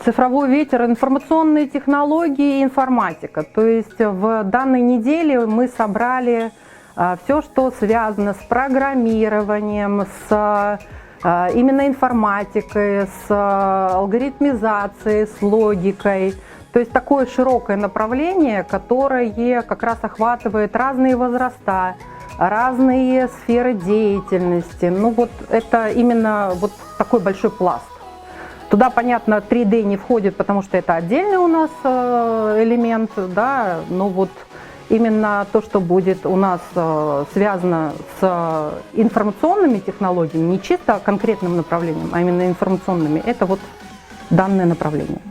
Цифровой ветер, информационные технологии и информатика. То есть в данной неделе мы собрали все, что связано с программированием, с именно информатикой, с алгоритмизацией, с логикой. То есть такое широкое направление, которое как раз охватывает разные возраста, разные сферы деятельности. Ну вот это именно вот такой большой пласт. Туда, понятно, 3D не входит, потому что это отдельный у нас элемент, да, но вот именно то, что будет у нас связано с информационными технологиями, не чисто конкретным направлением, а именно информационными, это вот данное направление.